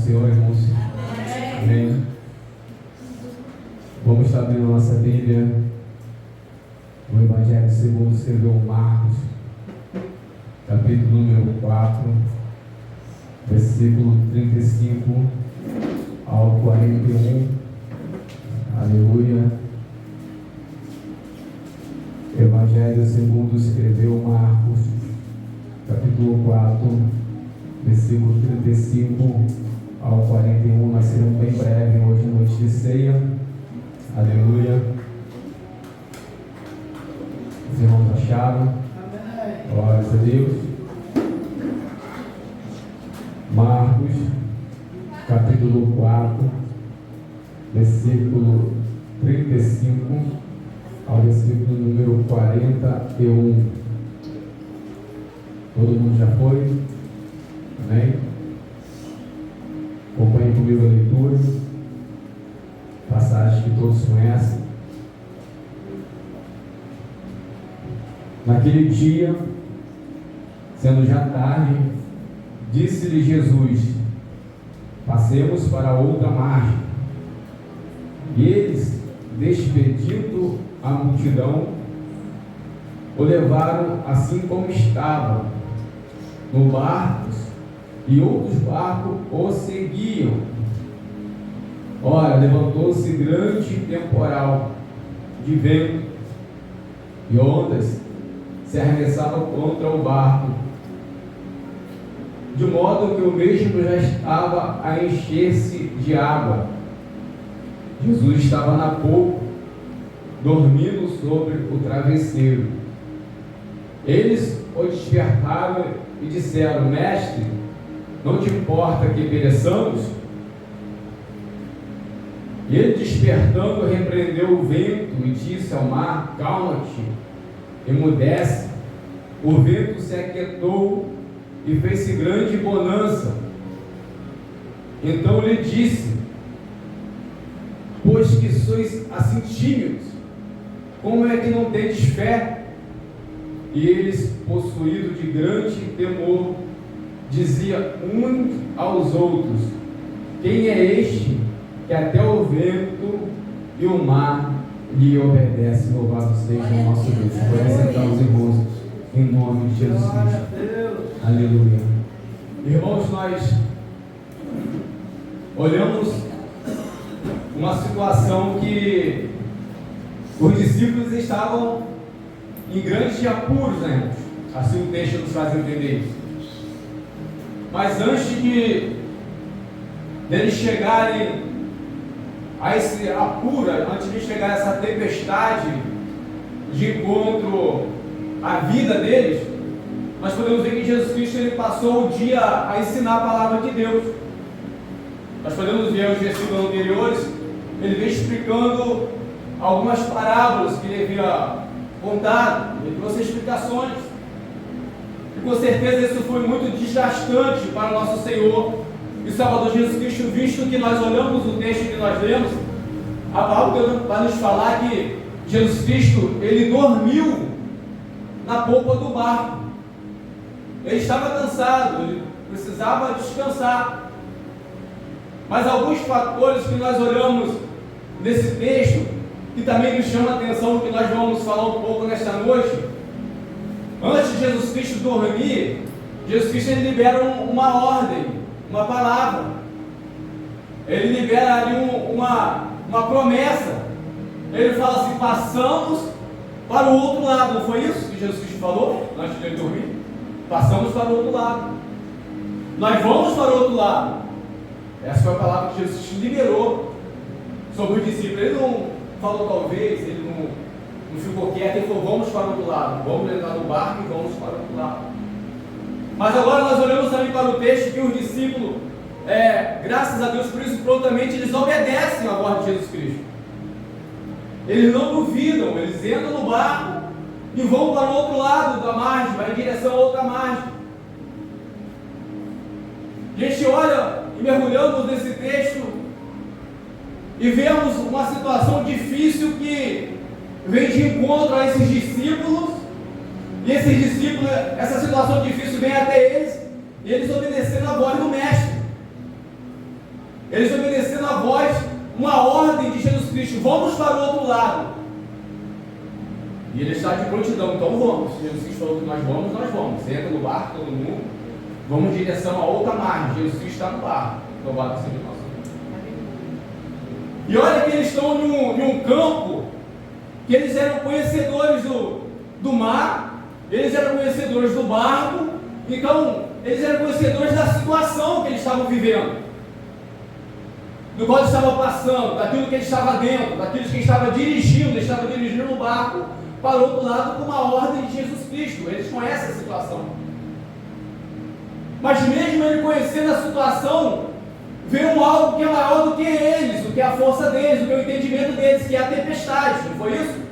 Senhor, irmãos. Amém. Vamos estar abrindo a nossa Bíblia no Evangelho segundo escreveu Marcos, capítulo número 4, versículo 35 ao 41. Aleluia. Evangelho segundo escreveu Marcos, capítulo 4, versículo 35 ao 41. Nós seremos bem breve hoje, noite de ceia. Aleluia. Os irmãos acharam? Glórias a Deus. Marcos, capítulo 4, versículo 35 ao versículo número 41. Todo mundo já foi? Amém? Acompanhe comigo a leitura. Passagem que todos conhecem. Naquele dia, sendo já tarde, disse-lhe Jesus: passemos para outra margem. E eles, despedindo a multidão, o levaram assim como estava, no barco, e outros barcos o seguiam. Ora, levantou-se grande temporal de vento, e ondas se arremessavam contra o barco, de modo que o mesmo já estava a encher-se de água. Jesus estava na popa, dormindo sobre o travesseiro. Eles o despertaram e disseram: Mestre, não te importa que pereçamos? E ele, despertando, repreendeu o vento e disse ao mar: calma-te, emudece. O vento se aquietou e fez-se grande bonança. Então lhe disse: pois que sois assim tímidos, como é que não tendes fé? E eles, possuídos de grande temor, diziam uns aos outros: quem é este que até o vento e o mar lhe obedecem? Louvado seja o nosso Deus. Podem sentar os irmãos, em nome de Jesus Cristo. Aleluia. Irmãos, nós olhamos uma situação que os discípulos estavam em grandes apuros, né? Assim o texto nos faz entender isso. Mas antes de eles chegarem a esse apuro, antes de chegar a essa tempestade de encontro à vida deles, nós podemos ver que Jesus Cristo ele passou o dia a ensinar a palavra de Deus. Nós podemos ver os versículos anteriores, ele veio explicando algumas parábolas que ele havia contado, ele trouxe explicações. E com certeza isso foi muito desgastante para o nosso Senhor e Salvador Jesus Cristo, visto que nós olhamos o texto que nós lemos, a palavra vai nos falar que Jesus Cristo, ele dormiu na polpa do barco. Ele estava cansado, ele precisava descansar. Mas alguns fatores que nós olhamos nesse texto, que também nos chama a atenção, que nós vamos falar um pouco nesta noite. Antes de Jesus Cristo dormir, Jesus Cristo ele libera uma ordem, uma palavra. Ele libera ali uma promessa. Ele fala assim: passamos para o outro lado. Não foi isso que Jesus Cristo falou antes de ele dormir? Passamos para o outro lado. Nós vamos para o outro lado. Essa foi a palavra que Jesus Cristo liberou sobre o discípulo. Ele não falou talvez, ele não ficou quieto, ele falou: vamos para o outro lado, vamos entrar no barco e vamos para o outro lado. Mas agora nós olhamos também para o texto que os discípulos, graças a Deus por isso, prontamente eles obedecem a voz de Jesus Cristo. Eles não duvidam, eles entram no barco e vão para o outro lado da margem, vai em direção a outra margem. A gente olha e mergulhamos nesse texto e vemos uma situação difícil que vem de encontro a esses discípulos, e esses discípulos, essa situação difícil vem até eles, e eles obedecendo a voz do Mestre. Eles obedecendo a voz, uma ordem de Jesus Cristo: vamos para o outro lado. E ele está de prontidão, então vamos. Jesus Cristo falou que nós vamos. Você entra no barco, todo mundo, vamos em direção a outra margem. Jesus Cristo está no barco. Louvado seja o nosso Deus. E olha que eles estão em um campo que eles eram conhecedores do mar, eles eram conhecedores do barco, então eles eram conhecedores da situação que eles estavam vivendo, do qual eles estavam passando, daquilo que ele estava dentro, daquilo que ele estava dirigindo. Ele estava dirigindo o barco para o outro lado com uma ordem de Jesus Cristo. Eles conhecem a situação. Mas mesmo ele conhecendo a situação, veio algo que é maior do que eles, do que a força deles, do que o entendimento deles, que é a tempestade. Não foi isso?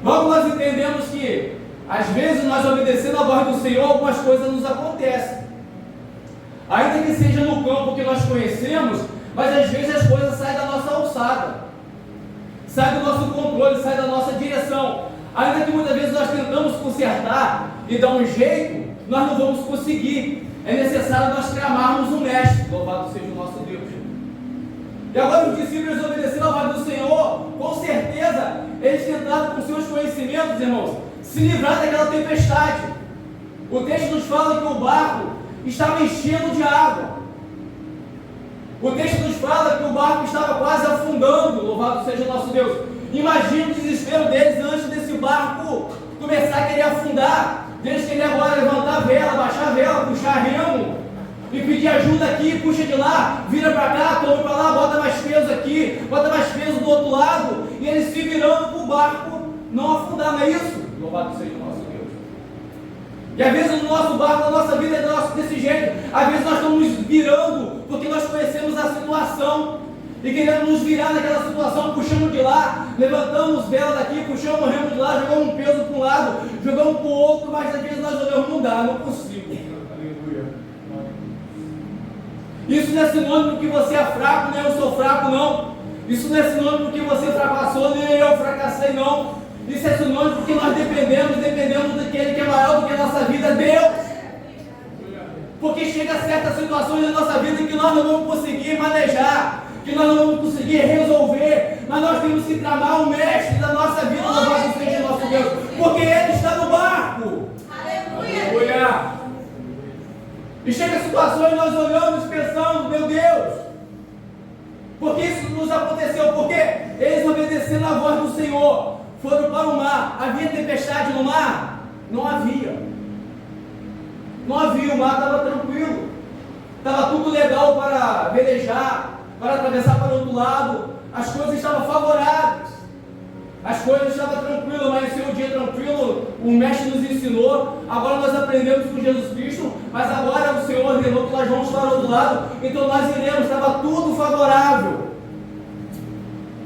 Logo nós entendemos que, às vezes, nós obedecendo a voz do Senhor, algumas coisas nos acontecem. Ainda que seja no campo que nós conhecemos, mas às vezes as coisas saem da nossa alçada, saem do nosso controle, saem da nossa direção. Ainda que muitas vezes nós tentamos consertar e dar um jeito, nós não vamos conseguir. É necessário nós clamarmos o Mestre. Louvado seja o nosso Deus. E agora os discípulos obedecendo a voz do Senhor, com certeza eles tentaram com seus conhecimentos, irmãos, se livrar daquela tempestade. O texto nos fala que o barco estava enchendo de água. O texto nos fala que o barco estava quase afundando. Louvado seja o nosso Deus. Imagina o desespero deles antes desse barco começar a querer afundar. Deus queria agora levantar a vela, baixar a vela, puxar remo e pedir ajuda aqui, puxa de lá, vira para cá, toma para lá, bota mais peso aqui, bota mais peso do outro lado, e eles se virando para o barco não afundar, não é isso? Louvado seja o nosso Deus. E às vezes no nosso barco, na nossa vida é desse jeito. Às vezes nós estamos nos virando porque nós conhecemos a situação e queremos nos virar naquela situação, puxamos de lá, levantamos vela daqui, puxamos o remo de lá, jogamos um peso para um lado, jogamos para o outro, mas às vezes nós olhamos, não dá, não consigo. Aleluia. Isso não é sinônimo que você é fraco, nem eu sou fraco, não. Isso não é sinônimo que você fracassou, nem eu fracassei, não. Isso é sinônimo que nós dependemos daquele que é maior do que a nossa vida, Deus. Porque chega certas situações na nossa vida que nós não vamos conseguir manejar, que nós não vamos conseguir resolver, mas nós temos que clamar o Mestre da nossa vida, louvado seja o nosso Deus, porque Ele está no barco. Aleluia! E chega situações nós olhamos pensando, meu Deus, por que isso nos aconteceu? Porque eles obedecendo a voz do Senhor, foram para o mar. Havia tempestade no mar? Não havia. Não havia, o mar estava tranquilo, estava tudo legal para velejar, para atravessar para o outro lado, as coisas estavam favoráveis, as coisas estavam tranquilas, amanheceu o dia tranquilo, o Mestre nos ensinou, agora nós aprendemos com Jesus Cristo, mas agora o Senhor ordenou que nós vamos para o outro lado, então nós iremos, estava tudo favorável.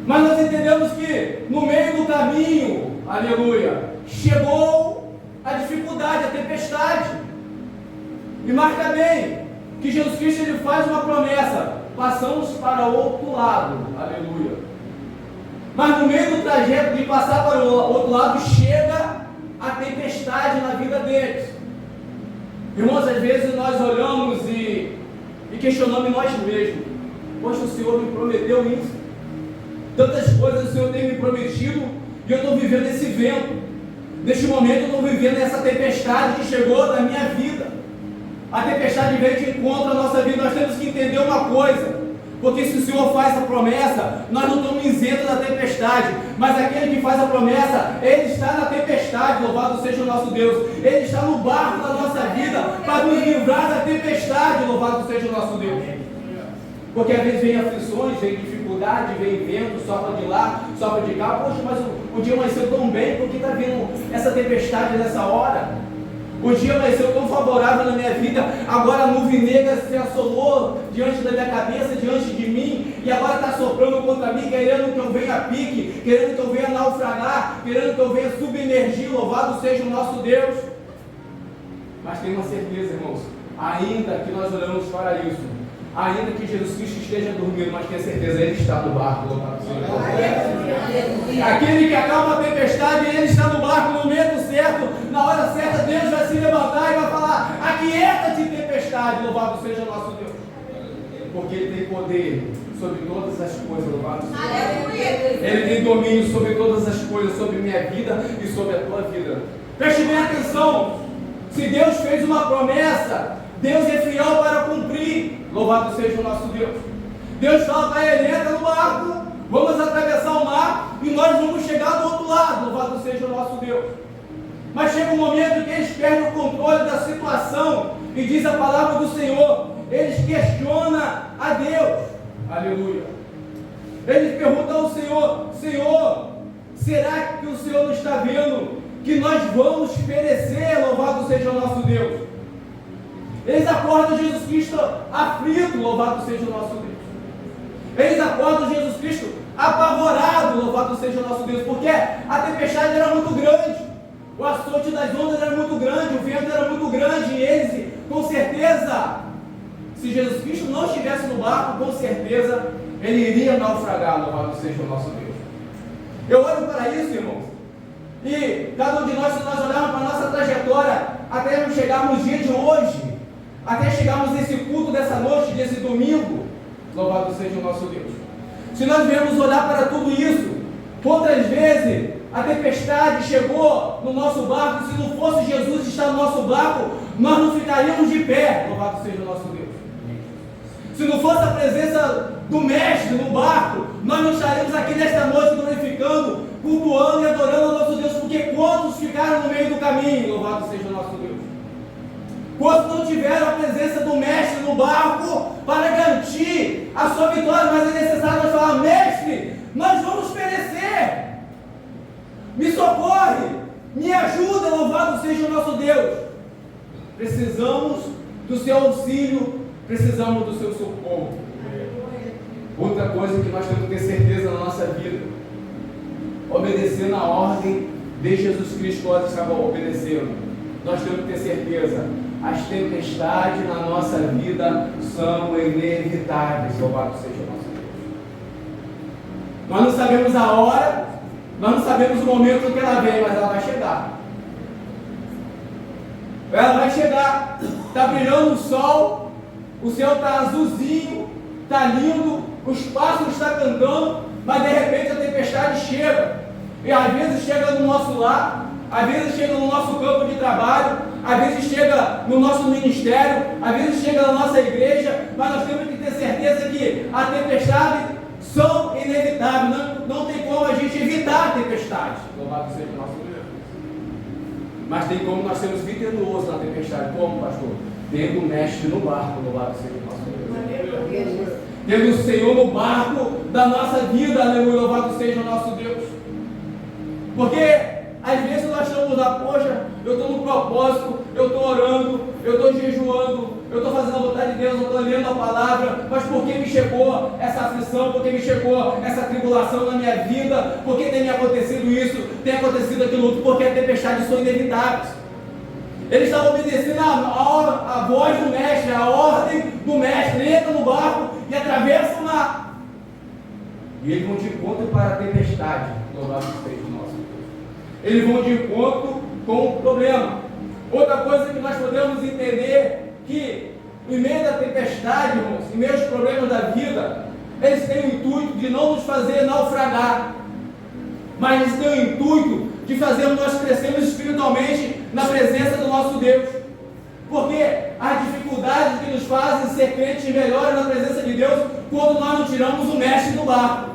Mas nós entendemos que no meio do caminho, aleluia, chegou a dificuldade, a tempestade. E marca bem que Jesus Cristo ele faz uma promessa: passamos para o outro lado, aleluia. Mas no meio do trajeto de passar para o outro lado, chega a tempestade na vida deles. Irmãos, às vezes nós olhamos e questionamos nós mesmos: poxa, o Senhor me prometeu isso, tantas coisas o Senhor tem me prometido, e eu estou vivendo esse vento. Neste momento eu estou vivendo essa tempestade que chegou na minha vida. A tempestade veio de encontro à nossa vida. Nós temos que entender uma coisa, porque se o Senhor faz a promessa, nós não estamos isentos da tempestade, mas aquele que faz a promessa, Ele está na tempestade, louvado seja o nosso Deus. Ele está no barco da nossa vida, para nos livrar da tempestade, louvado seja o nosso Deus. Porque às vezes vem aflições, vem dificuldade, vem vento, sopra de lá, sopra de cá. Poxa, mas o dia amanheceu tão bem, por que está vindo essa tempestade nessa hora? O dia amanheceu tão favorável na minha vida, agora a nuvem negra se assolou diante da minha cabeça, diante de mim, e agora está soprando contra mim, querendo que eu venha a pique, querendo que eu venha naufragar, querendo que eu venha submergir. Louvado seja o nosso Deus. Mas tem uma certeza, irmãos, ainda que nós olhamos para isso, ainda que Jesus Cristo esteja dormindo, mas tenha certeza, Ele está no barco, louvado seja o nosso Deus. Aquele que acalma a tempestade, Ele está no barco no momento certo, na hora certa, Deus vai se levantar e vai falar: aquieta-te, tempestade, louvado seja o nosso Deus. Porque Ele tem poder sobre todas as coisas, louvado seja. Aleluia. Ele tem domínio sobre todas as coisas, sobre minha vida e sobre a tua vida. Preste bem atenção. Se Deus fez uma promessa, Deus é fiel para cumprir. Louvado seja o nosso Deus. Deus fala para ele: entra no barco, vamos atravessar o mar e nós vamos chegar do outro lado. Louvado seja o nosso Deus. Mas chega um momento que eles perdem o controle da situação e diz a palavra do Senhor, eles questionam a Deus. Aleluia. Eles perguntam ao Senhor: Senhor, será que o Senhor não está vendo que nós vamos perecer? Louvado seja o nosso Deus. Eles acordam Jesus Cristo aflito, louvado seja o nosso Deus. Eles acordam Jesus Cristo apavorado, louvado seja o nosso Deus, porque a tempestade era muito grande, o açoite das ondas era muito grande, o vento era muito grande, e eles, com certeza, se Jesus Cristo não estivesse no barco, com certeza ele iria naufragar, louvado seja o nosso Deus. Eu olho para isso, irmãos, e cada um de nós, se nós olharmos para a nossa trajetória, até chegarmos no dia de hoje, até chegarmos nesse culto dessa noite, desse domingo, louvado seja o nosso Deus. Se nós viemos olhar para tudo isso, quantas vezes a tempestade chegou no nosso barco, e se não fosse Jesus estar no nosso barco, nós não ficaríamos de pé, louvado seja o nosso Deus. Se não fosse a presença do Mestre no barco, nós não estaríamos aqui nesta noite glorificando, cultuando e adorando ao nosso Deus, porque quantos ficaram no meio do caminho, louvado seja o nosso Deus. Quantos não tiveram a presença do Mestre no barco para garantir a sua vitória, mas é necessário nós falar: Mestre, nós vamos perecer, me socorre, me ajuda, louvado seja o nosso Deus. Precisamos do seu auxílio, precisamos do seu socorro. Outra coisa que nós temos que ter certeza na nossa vida: obedecer na ordem de Jesus Cristo, nós estávamos obedecendo. Nós temos que ter certeza: as tempestades na nossa vida são inevitáveis, louvado seja o nosso Deus. Nós não sabemos a hora, nós não sabemos o momento que ela vem, mas ela vai chegar. Ela vai chegar. Está brilhando o sol, o céu está azulzinho, está lindo, os pássaros estão cantando, mas de repente a tempestade chega. E às vezes chega no nosso lar, às vezes chega no nosso campo de trabalho, às vezes chega no nosso ministério, às vezes chega na nossa igreja, mas nós temos que ter certeza que a tempestade são inevitáveis, não tem como a gente evitar a tempestade. Louvado seja o nosso Deus. Mas tem como nós sermos vitoriosos na tempestade. Como, pastor? Tendo o Mestre no barco, louvado seja o nosso Deus. Tendo o Senhor no barco da nossa vida, aleluia, louvado seja o nosso Deus. Porque às vezes nós estamos lá: poxa, eu estou no propósito, eu estou orando, eu estou jejuando, eu estou fazendo a vontade de Deus, eu estou lendo a palavra, mas por que me chegou essa aflição, por que me chegou essa tribulação na minha vida, por que tem me acontecido isso, tem acontecido aquilo outro? Porque as tempestades são inevitáveis. Eles estavam obedecendo a voz do Mestre, a ordem do Mestre: entra no barco e atravessa o mar. E eles vão de encontro para a tempestade, louvado seja o nosso Deus. Eles vão de encontro com o problema. Outra coisa que nós podemos entender, que em meio da tempestade, irmãos, em meio aos problemas da vida, eles têm o intuito de não nos fazer naufragar, mas eles têm o intuito de fazer nós crescermos espiritualmente na presença do nosso Deus. Porque as dificuldades que nos fazem ser crentes melhores na presença de Deus, quando nós não tiramos o Mestre do barco,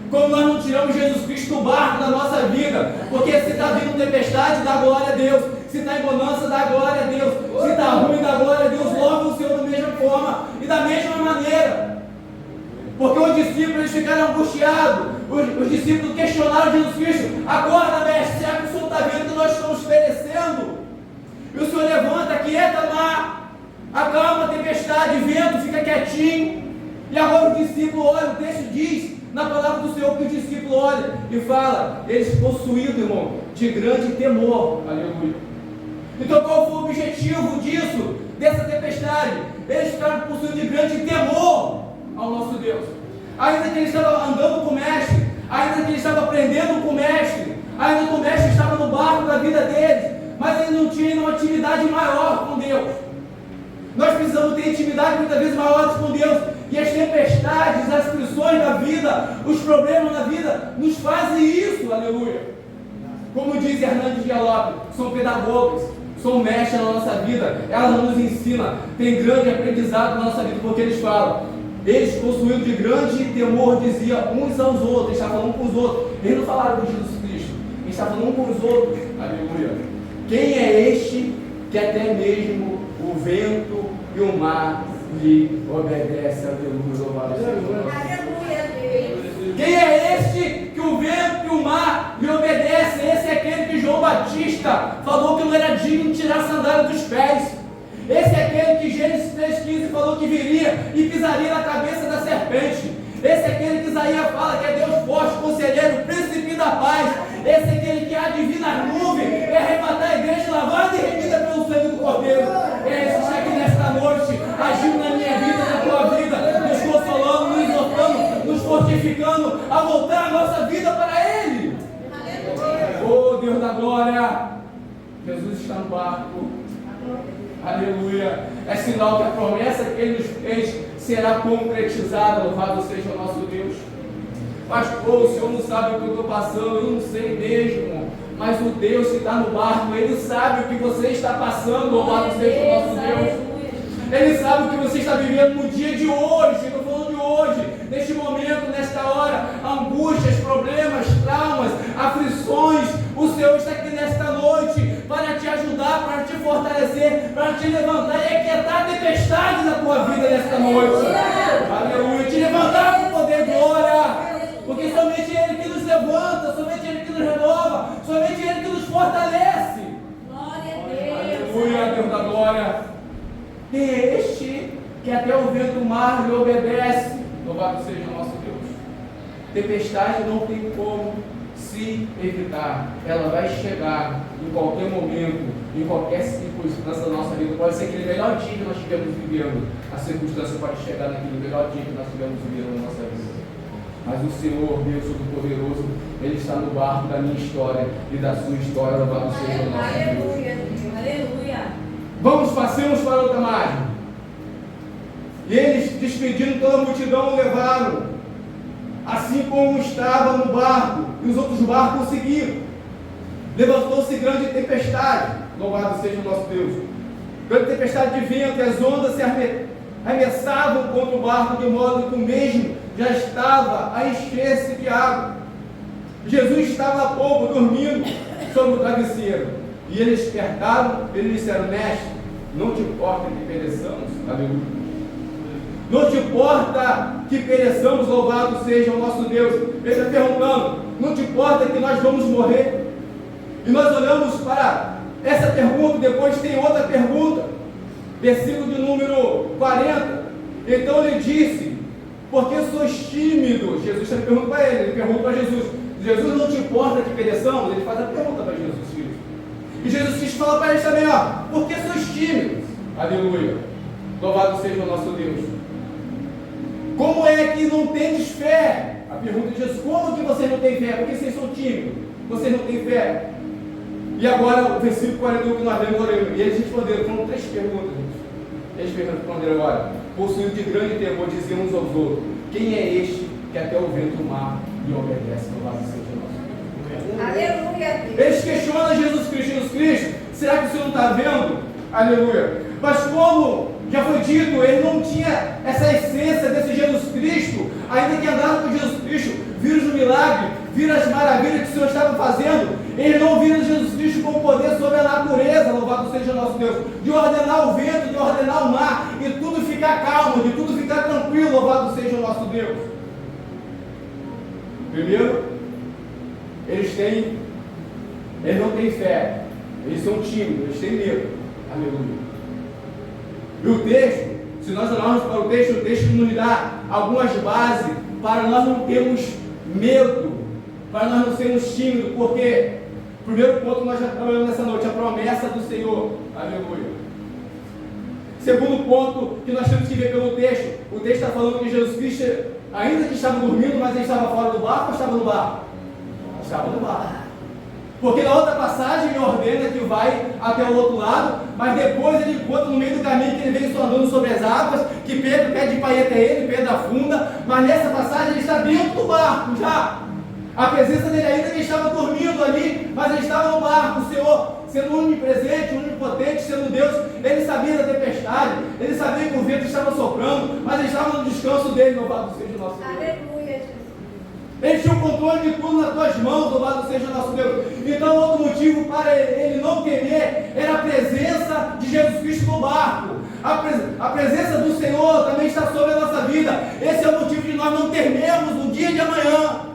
quando nós não tiramos Jesus Cristo do barco da nossa vida. Porque se está vindo tempestade, dá glória a Deus. Se está em bonança, dá glória a Deus. Se está ruim, dá glória a Deus. Logo o Senhor da mesma forma e da mesma maneira. Porque os discípulos, eles ficaram angustiados. Os discípulos questionaram Jesus Cristo: acorda, Mestre, será que o Senhor está vendo que nós estamos perecendo? E o Senhor levanta, quieta mar, acalma a tempestade, vento, fica quietinho. E agora os discípulos olham, o texto diz na palavra do Senhor que os discípulos olham e falam: eles possuídos, irmão, de grande temor. Aleluia. Então qual foi o objetivo disso, dessa tempestade? Eles ficaram possuídos de grande temor ao nosso Deus. Ainda que eles estavam andando com o Mestre, ainda que eles estavam aprendendo com o Mestre, ainda que o Mestre estava no barco da vida deles, mas eles não tinham uma intimidade maior com Deus. Nós precisamos ter intimidade muitas vezes maior com Deus. tempestades, as aflições da vida, os problemas da vida, nos fazem isso, aleluia. Como diz Hernandes Dialog, são pedagogos, são mestres na nossa vida, elas nos ensinam, tem grande aprendizado na nossa vida, porque eles falam, eles possuídos de grande temor, diziam uns aos outros, eles estavam falando com os outros, eles não falaram de Jesus Cristo, eles estavam falando com os outros, aleluia. Quem é este que até mesmo o vento e o mar lhe obedecem, aleluia, louvado seja o nome. Quem é este que o vento e o mar lhe obedecem? Esse é aquele que João Batista falou que não era digno de tirar a sandália dos pés. Esse é aquele que Gênesis 3,15 falou que viria e pisaria na cabeça da serpente. Esse é aquele que Isaías fala que é Deus forte, conselheiro, príncipe da paz. Esse é aquele que há de vir nas nuvens e arrebatar a igreja lavada e remida pelo sangue do Cordeiro. É esse que está aqui nesta noite, agindo na minha vida, na tua vida, nos consolando, nos exortando, nos fortificando a voltar a nossa vida para Ele. Oh Deus da glória, Jesus está no barco. Aleluia. É sinal que a promessa que Ele nos fez será concretizada. Louvado seja o nosso Deus. Pastor, o senhor não sabe o que eu estou passando, eu não sei mesmo. Mas o Deus que está no barco, Ele sabe o que você está passando. Louvado seja o nosso Deus. Ele sabe o que você está vivendo no dia de hoje. Estou falando de hoje, neste momento, nesta hora. Angústias, problemas, traumas, aflições. O Senhor está aqui nesta noite para te ajudar, para te fortalecer, para te levantar e aquietar a tempestade da tua vida nesta noite. Aleluia. Te levantar com poder de glória. Porque somente Ele que nos levanta, somente Ele que nos renova, somente Ele que nos fortalece. Glória a Deus. Aleluia, Deus da glória. E este que até o vento do mar lhe obedece. Louvado seja o nosso Deus. Tempestade não tem como se evitar. Ela vai chegar em qualquer momento, em qualquer circunstância da nossa vida. Pode ser aquele melhor dia que nós estivermos vivendo. A circunstância pode chegar naquele melhor dia que nós estivermos vivendo na nossa vida. Mas o Senhor, Deus Todo-Poderoso, Ele está no barco da minha história e da sua história. Louvado seja o nosso Deus. Aleluia. Vamos, passemos para outra margem. E eles, despedindo toda a multidão, o levaram, assim como estava no barco, e os outros barcos o seguiram. Levantou-se grande tempestade. Louvado seja o nosso Deus. Grande tempestade de vento, e as ondas se arremessavam contra o barco, de modo que o mesmo já estava a encher-se de água. Jesus estava na polpa, dormindo sobre o travesseiro. E eles despertaram, eles disseram: Mestre, não te importa que pereçamos? Aleluia. Não te importa que pereçamos, louvado seja o nosso Deus. Ele está perguntando: não te importa que nós vamos morrer? E nós olhamos para essa pergunta, depois tem outra pergunta, versículo de número 40. Então ele disse: por que sois tímidos? Jesus está perguntando para ele pergunta para Jesus: Jesus, não te importa que pereçamos? Ele faz a pergunta para Jesus Cristo. E Jesus Cristo fala para eles também: por que sois tímidos? Aleluia. Louvado seja o nosso Deus. Como é que não tendes fé? A pergunta de Jesus: como que vocês não têm fé? Porque vocês são tímidos, vocês não têm fé. E agora o versículo 41 que nós lemos, e eles responderam, foram 3 perguntas, gente. Eles responderam agora: possuídos de grande temor, diziam uns aos outros: quem é este que até o vento do mar lhe obedece? Louvado seja o nosso Deus. Aleluia. Eles questionam Jesus Cristo: Jesus Cristo, será que o Senhor não está vendo? Aleluia. Mas como já foi dito, ele não tinha essa essência desse Jesus Cristo, ainda que andaram com Jesus Cristo, viram os milagres, viram as maravilhas que o Senhor estava fazendo, eles não viram Jesus Cristo com poder sobre a natureza, louvado seja o nosso Deus, de ordenar o vento, de ordenar o mar, e tudo ficar calmo, de tudo ficar tranquilo, louvado seja o nosso Deus. Primeiro, eles não têm fé, eles são tímidos, eles têm medo. Aleluia. E o texto, se nós olharmos para o texto nos dá algumas bases para nós não termos medo, para nós não sermos tímidos, porque o primeiro ponto nós já trabalhamos nessa noite, a promessa do Senhor. Aleluia. Segundo ponto que nós temos que ver pelo texto, o texto está falando que Jesus Cristo, ainda que estava dormindo, mas ele estava fora do barco ou estava no barco? Estava no barco. Porque na outra passagem ele ordena que vai até o outro lado, mas depois ele encontra no meio do caminho que ele vem só andando sobre as águas, que Pedro pede para ir até ele, Pedro afunda, mas nessa passagem ele está dentro do barco já. A presença dele ainda, ele estava dormindo ali, mas ele estava no barco. O Senhor, sendo onipresente, onipotente, sendo Deus, ele sabia da tempestade, ele sabia que o vento estava soprando, mas ele estava no descanso dele, louvado seja o nosso Deus. Aleluia, Jesus. Ele tinha o controle de tudo nas tuas mãos, louvado seja o nosso Deus. Então, outro motivo para ele não temer era a presença de Jesus Cristo no barco. A presença do Senhor também está sobre a nossa vida. Esse é o motivo de nós não temermos no dia de amanhã.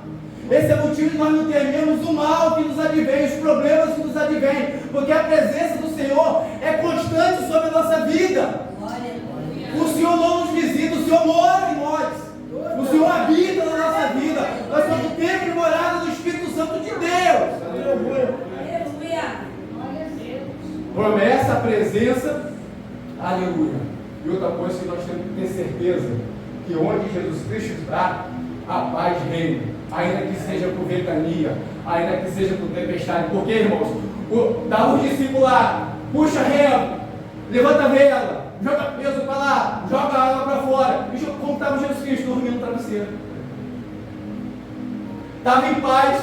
Esse é o motivo de nós não temermos o mal que nos advém, os problemas que nos advêm, porque a presença do Senhor é constante sobre a nossa vida. O Senhor não nos visita, o Senhor mora em nós. O Senhor habita na nossa vida. Nós somos o templo e morada do Espírito Santo de Deus. Aleluia. Promessa, presença, aleluia. E outra coisa que nós temos que ter certeza, que onde Jesus Cristo está, a paz reina, ainda que seja por ventania, ainda que seja por tempestade. Porque, irmãos, dá os discípulos lá, puxa remo, levanta a vela, joga peso para lá, joga água para fora. E como estava Jesus Cristo dormindo no travesseiro? Estava em paz.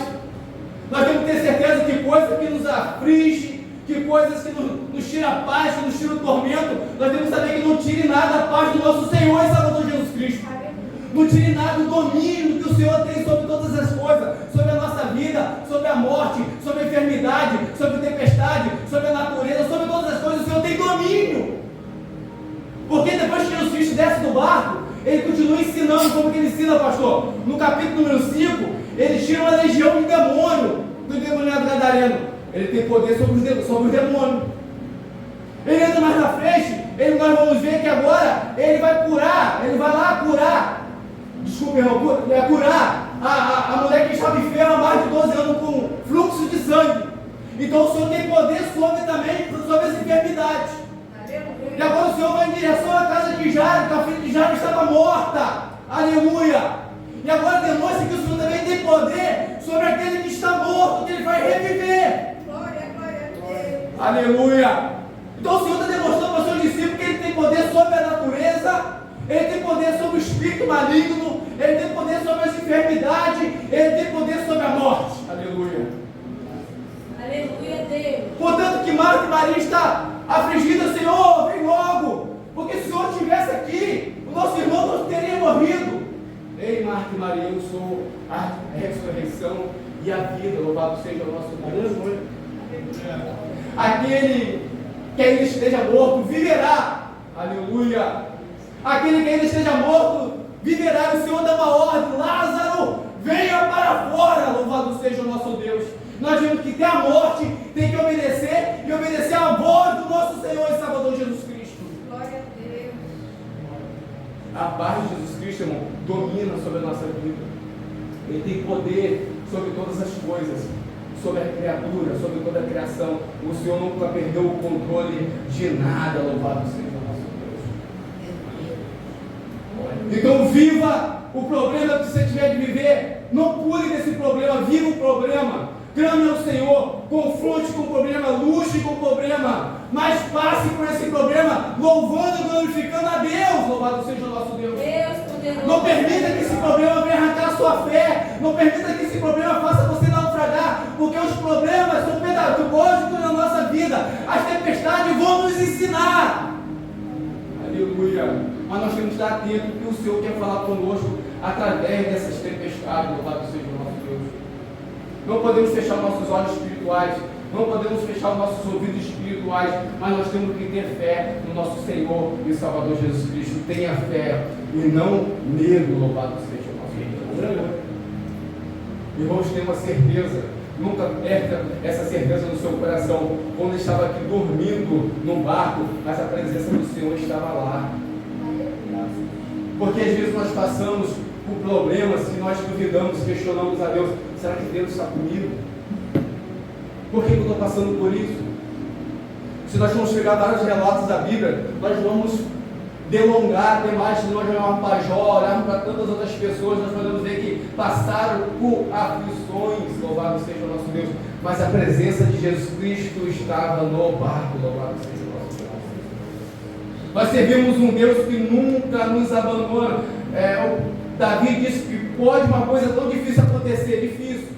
Nós temos que ter certeza que coisas que nos aflige, que coisas que nos tira a paz, que nos tira o tormento, nós temos que saber que não tire nada a paz do nosso Senhor e Salvador Jesus Cristo. Não tire nada do domínio que o Senhor tem sobre todas as coisas, sobre a nossa vida, sobre a morte, sobre a enfermidade, sobre a tempestade, sobre a natureza, sobre todas as coisas. O Senhor tem domínio. Porque depois que Jesus Cristo desce do barco, ele continua ensinando. Como que ele ensina, pastor? No capítulo número 5, ele tira uma legião de demônio do endemoniado gadareno. Ele tem poder sobre os demônios. Ele entra mais na frente, nós vamos ver que agora ele vai curar, ele vai lá curar. Desculpe, irmão, curar a mulher que estava enferma há mais de 12 anos com fluxo de sangue. Então o Senhor tem poder sobre as enfermidades. E agora o Senhor vai em direção à casa de Jairo, que a filha de Jairo estava morta. Aleluia! E agora demonstra que o Senhor também tem poder sobre aquele que está morto, que ele vai reviver. Glória a Deus. Aleluia! Então o Senhor está demonstrando para os seus discípulos que ele tem poder sobre a natureza, ele tem poder sobre o espírito maligno, ele tem poder sobre as enfermidades, ele tem poder sobre a morte. Aleluia! Aleluia, Deus. Portanto, que Marta e Maria está afligida, Senhor, vem logo, porque se o Senhor estivesse aqui, o nosso irmão não teria morrido. Ei, Marta e Maria, eu sou a ressurreição e a vida, louvado seja o nosso Deus. Aquele que ainda esteja morto viverá. Aleluia! Aquele que ainda esteja morto viverá. E o Senhor dá uma ordem: Lázaro, venha para fora. Louvado seja o nosso Deus. Nós temos que ter a morte, tem que obedecer e obedecer à voz do nosso Senhor e Salvador Jesus Cristo. Glória a Deus. A paz de Jesus Cristo, irmão, domina sobre a nossa vida. Ele tem poder sobre todas as coisas, sobre a criatura, sobre toda a criação. O Senhor nunca perdeu o controle de nada. Louvado seja o nosso Deus. Então viva o problema que você tiver de viver. Não pule desse problema, viva o problema. Clame ao Senhor, confronte com o problema, lute com o problema, mas passe por esse problema louvando e glorificando a Deus. Louvado seja o nosso Deus. Não permita que esse problema venha arrancar a sua fé. Não permita que esse problema faça você naufragar, porque os problemas são pedagógicos na nossa vida. As tempestades vão nos ensinar. Aleluia. Mas nós temos que estar atentos que o Senhor quer falar conosco através dessas tempestades. Louvado seja o nosso Deus. Não podemos fechar nossos olhos espirituais, não podemos fechar os nossos ouvidos espirituais, mas nós temos que ter fé no nosso Senhor e Salvador Jesus Cristo. Tenha fé e não medo. Louvado seja o nosso Deus. Irmãos, tenha uma certeza, nunca perca essa certeza no seu coração. Quando eu estava aqui dormindo no barco, mas a presença do Senhor estava lá. Porque às vezes nós passamos por problemas que nós duvidamos, questionamos a Deus. Será que Deus está comigo? Por que eu estou passando por isso? Se nós vamos pegar vários relatos da Bíblia, nós vamos delongar demais. Se nós olharmos para Jó, olharmos para tantas outras pessoas, nós podemos ver que passaram por aflições. Louvado seja o nosso Deus. mas a presença de Jesus Cristo estava no barco. Louvado seja o nosso Deus. Nós servimos um Deus que nunca nos abandona. O Davi disse que pode uma coisa tão difícil acontecer, difícil,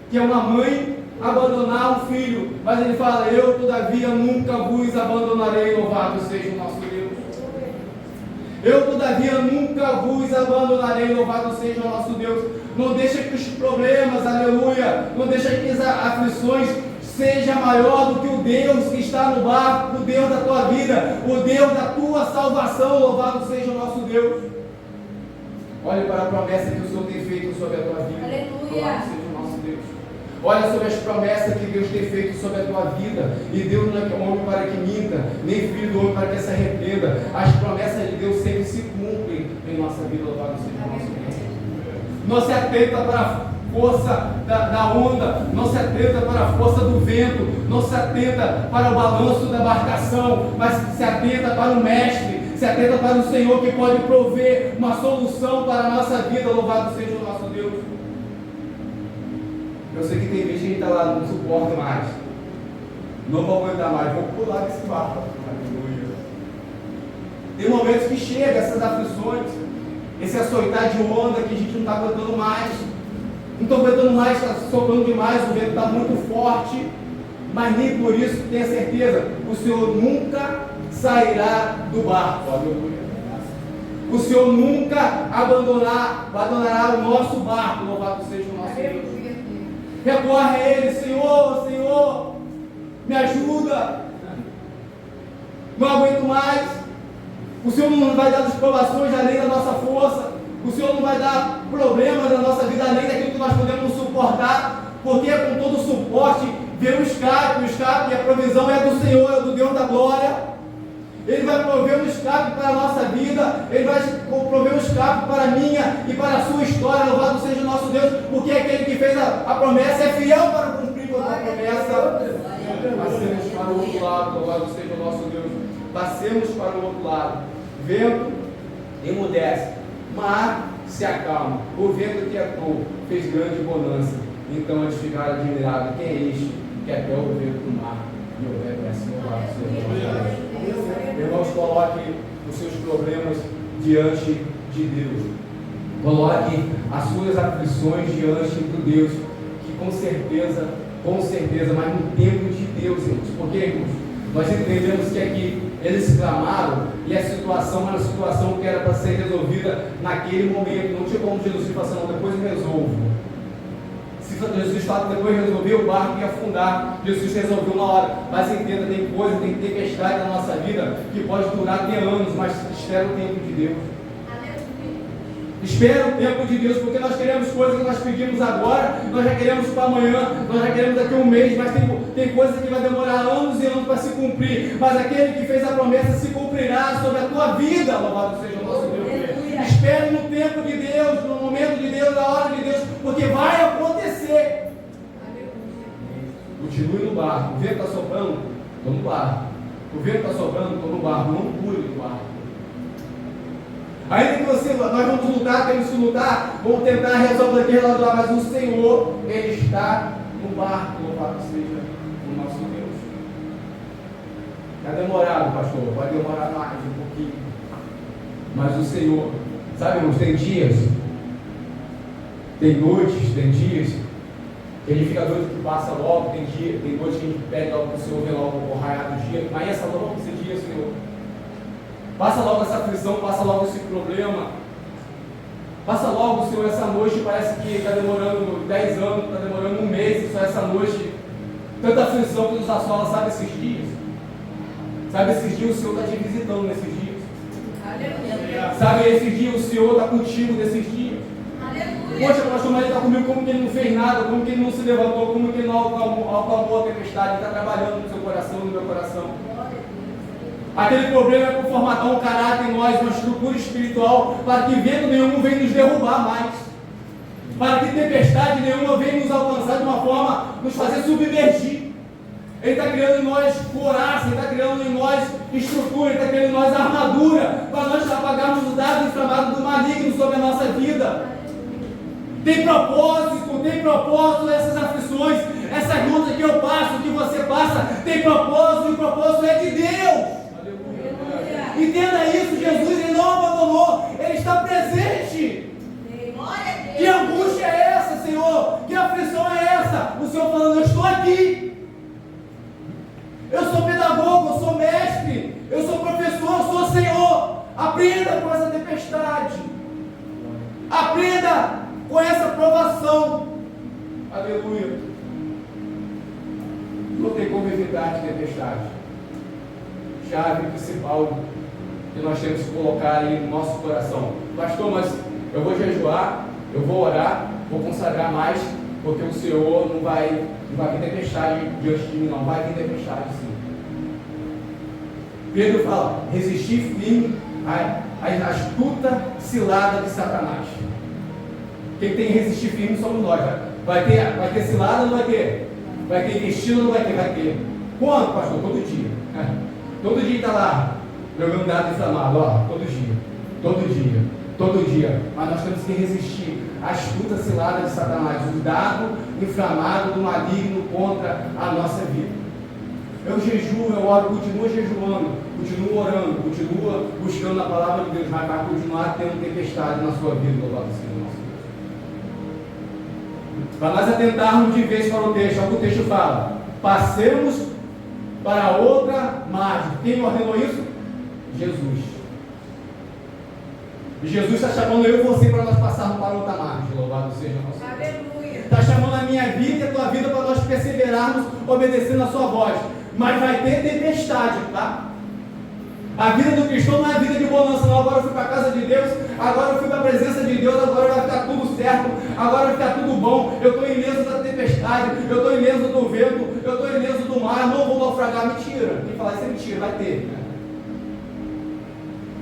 que é uma mãe abandonar um filho, mas ele fala: eu todavia nunca vos abandonarei, louvado seja o nosso Deus. Eu todavia nunca vos abandonarei, louvado seja o nosso Deus. Não deixa que os problemas, aleluia, não deixa que as aflições seja maior do que o Deus que está no barco, o Deus da tua vida, o Deus da tua salvação, louvado seja o nosso Deus. Olhe para a promessa que o Senhor tem feito sobre a tua vida. Aleluia. Louvado seja o nosso Deus. Olha sobre as promessas que Deus tem feito sobre a tua vida. E Deus não é homem para que minta, nem filho do homem para que se arrependa. As promessas de Deus sempre se cumprem em nossa vida, louvado seja o nosso Deus. Não se atenta para a força da onda, não se atenta para a força do vento, não se atenta para o balanço da embarcação, mas se atenta para o Mestre, se atenta para o Senhor que pode prover uma solução para a nossa vida, louvado seja o nosso Deus. Eu sei que tem gente que está lá, não suporta mais, não vou aguentar mais, vou pular desse barco. Aleluia. Tem momentos que chegam essas aflições, esse açoitar de onda que a gente não está aguentando mais, não estou aguentando mais, está soprando demais, o vento está muito forte, mas nem por isso tenha certeza, o Senhor nunca sairá do barco. Aleluia. O Senhor nunca abandonará o nosso barco, louvado seja o nosso Deus. Recorre a Ele: Senhor, Senhor, me ajuda, não aguento mais. O Senhor não vai dar as provações além da nossa força, o Senhor não vai dar problemas na nossa vida além daquilo que nós podemos suportar, porque com todo o suporte vem o escape, e a provisão é do Senhor, é do Deus da glória. Ele vai prover um escape para a nossa vida, Ele vai prover um escape para a minha e para a sua história, louvado seja o nosso Deus, porque aquele que fez a promessa é fiel para cumprir com a promessa. Passemos para o outro lado, louvado seja o nosso Deus. Passemos para o outro lado. Vento emudece, mar se acalma, o vento que atou fez grande bonança. Então eles ficaram admirados: quem é este que até o vento do mar e obedece? Louvado seja o nosso Deus. Irmãos, coloque os seus problemas diante de Deus. Coloque as suas aflições diante do Deus, que com certeza, mas no tempo de Deus, irmãos. Porque, irmãos, nós entendemos que aqui eles clamaram e a situação era uma situação que era para ser resolvida naquele momento. Não tinha como Jesus falar assim: não, depois eu resolvo. Jesus fala que depois resolveu, o barco ia afundar. Jesus resolveu na hora. Mas entenda, tem coisa, tem tempestade na nossa vida que pode durar até anos, mas espera o tempo de Deus. Espera o tempo de Deus, porque nós queremos coisas que nós pedimos agora, nós já queremos para amanhã, nós já queremos daqui a um mês, mas tem coisas que vai demorar anos e anos para se cumprir. Mas aquele que fez a promessa se cumprirá sobre a tua vida, louvado seja o nosso Deus. Espere no tempo de Deus, no momento de Deus, na hora de Deus, porque vai acontecer. Continue no barco. O vento está soprando, estou no barco. O vento está soprando, estou no barco. Não pule do barco. Ainda que nós vamos lutar, temos que lutar, vamos tentar resolver aquele lado lá, mas o Senhor, Ele está no barco, louvado seja o nosso Deus. Está demorado, pastor, pode demorar mais um pouquinho, mas o Senhor, sabe, irmãos, tem dias, tem noites, tem dias que a gente fica doido que passa logo, tem noites que a gente pede logo para o Senhor ver logo o raiar do dia, mas essa logo esse dia, Senhor. Passa logo essa aflição, passa logo esse problema. Passa logo, Senhor, essa noite. Parece que está demorando 10 anos, está demorando um mês, só essa noite. Tanta aflição que nos assola, sabe, esses dias? Sabe, esses dias o Senhor está te visitando nesses dias. Aleluia. Sabe, esses dias o Senhor está contigo nesses dias. Aleluia. Poxa, o pastor Maria está comigo, como que ele não fez nada, como que ele não se levantou, como que ele não acalmou a tempestade, ele está trabalhando no seu coração, no meu coração. Aquele problema é por formatar um caráter em nós, uma estrutura espiritual, para que vento nenhum venha nos derrubar mais, para que tempestade nenhuma venha nos alcançar de uma forma, nos fazer submergir. Ele está criando em nós couraça, Ele está criando em nós estrutura, Ele está criando em nós armadura, para nós apagarmos os dados inflamados do maligno sobre a nossa vida. Tem propósito essas aflições. Essas lutas que eu passo, que você passa, tem propósito, e o propósito é de Deus. Aleluia. Entenda isso, Jesus ele não abandonou, ele está presente. Glória a Deus. Que angústia é essa, Senhor? Que aflição é essa? O Senhor falando, eu estou aqui. Eu sou pedagogo, eu sou mestre, eu sou professor, eu sou Senhor. Aprenda com essa tempestade. Aprenda com essa provação. Aleluia. Não tem como evitar de tempestade. Chave principal que nós temos que colocar aí no nosso coração. Pastor, mas eu vou jejuar, eu vou orar, vou consagrar mais, porque o Senhor não vai vir tempestade diante de mim, não. Vai vir tempestade, sim. Pedro fala, resistir firme à astuta cilada de Satanás. Quem tem que resistir firme somos nós. Vai ter cilada ou não vai ter? Vai ter intestino ou não vai ter? Vai ter. Quando, pastor? Todo dia. Todo dia está lá, jogando dado inflamado, ó, todo dia. Mas nós temos que resistir à astuta cilada de Satanás, o dado inflamado do maligno contra a nossa vida. Eu jejuo, eu oro, continuo jejuando, continuo orando, continuo buscando a palavra de Deus, mas vai continuar tendo tempestade na sua vida, louvado seja o nosso Deus. Para nós atentarmos de vez para o texto, o texto fala, passemos para outra margem. Quem ordenou isso? Jesus. E Jesus está chamando eu e você para nós passarmos para outra margem, louvado seja o nosso Deus. Aleluia. Está chamando a minha vida e a tua vida para nós perseverarmos obedecendo a sua voz. Mas vai ter tempestade, tá? A vida do cristão não é vida de bonança, não. Agora eu fui para a casa de Deus, agora eu fui para a presença de Deus, agora vai ficar tudo certo, agora vai ficar tudo bom. Eu estou ileso da tempestade, eu estou ileso do vento, eu estou ileso do mar, não vou naufragar. Mentira. Quem falar isso é mentira, vai ter.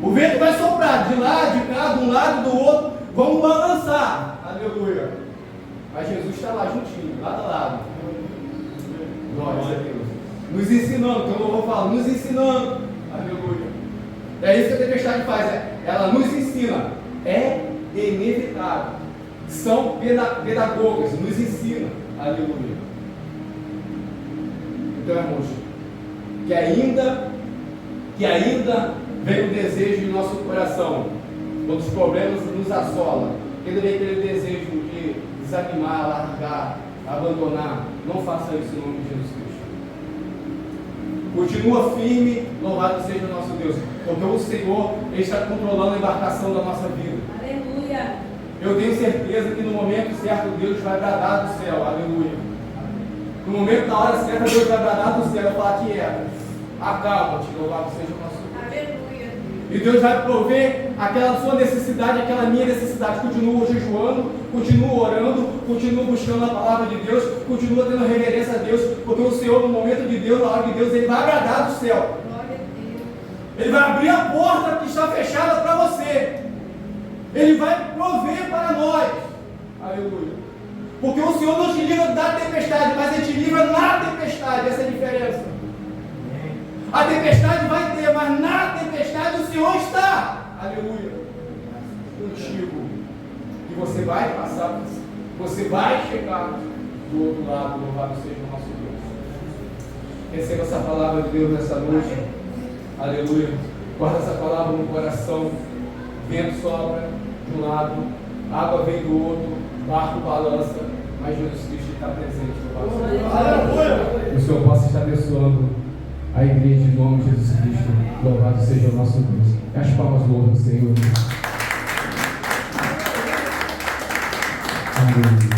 O vento vai soprar de lá, de cá, de um lado, do outro, vamos balançar. Aleluia. Mas Jesus está lá juntinho, lado a lado. Glória a Deus. Nos ensinando, que eu não vou falar, nos ensinando. Aleluia. É isso que a tempestade faz, ela nos ensina. É inevitável. São pedagogas, nos ensina. Aleluia. Então, irmãos, que ainda vem o desejo do nosso coração, quando os problemas nos assolam, ainda vem aquele desejo de desanimar, largar, abandonar. Não faça isso em nome de Jesus Cristo. Continua firme, louvado seja o nosso Deus, porque o Senhor Ele está controlando a embarcação da nossa vida. Aleluia. Eu tenho certeza que no momento certo Deus vai bradar do céu, aleluia. No momento, na hora certa, Deus vai bradar do céu e falar que acalma-te, louvado seja o nosso Deus. Aleluia. E Deus vai prover aquela sua necessidade, aquela minha necessidade. Continua jejuando, continua orando, continua buscando a palavra de Deus, continua tendo reverência a Deus, porque o Senhor, no momento de Deus, na hora de Deus, Ele vai agradar do céu. Glória a Deus. Ele vai abrir a porta que está fechada para você. Ele vai prover para nós. Aleluia. Porque o Senhor não te livra da tempestade, mas Ele te livra na tempestade. Essa é a diferença. A tempestade vai ter, mas na tempestade o Senhor está. Aleluia. Contigo. E você vai passar, você vai chegar do outro lado. Louvado seja o nosso Deus. Receba essa palavra de Deus nessa noite. Aleluia. Guarda essa palavra no coração. Vento sopra de um lado, água vem do outro, barco balança, mas Jesus Cristo está presente. Aleluia. O Senhor possa estar abençoando a igreja em nome de Jesus Cristo. Louvado seja o nosso Deus. As palmas louvam o Senhor. Aleluia.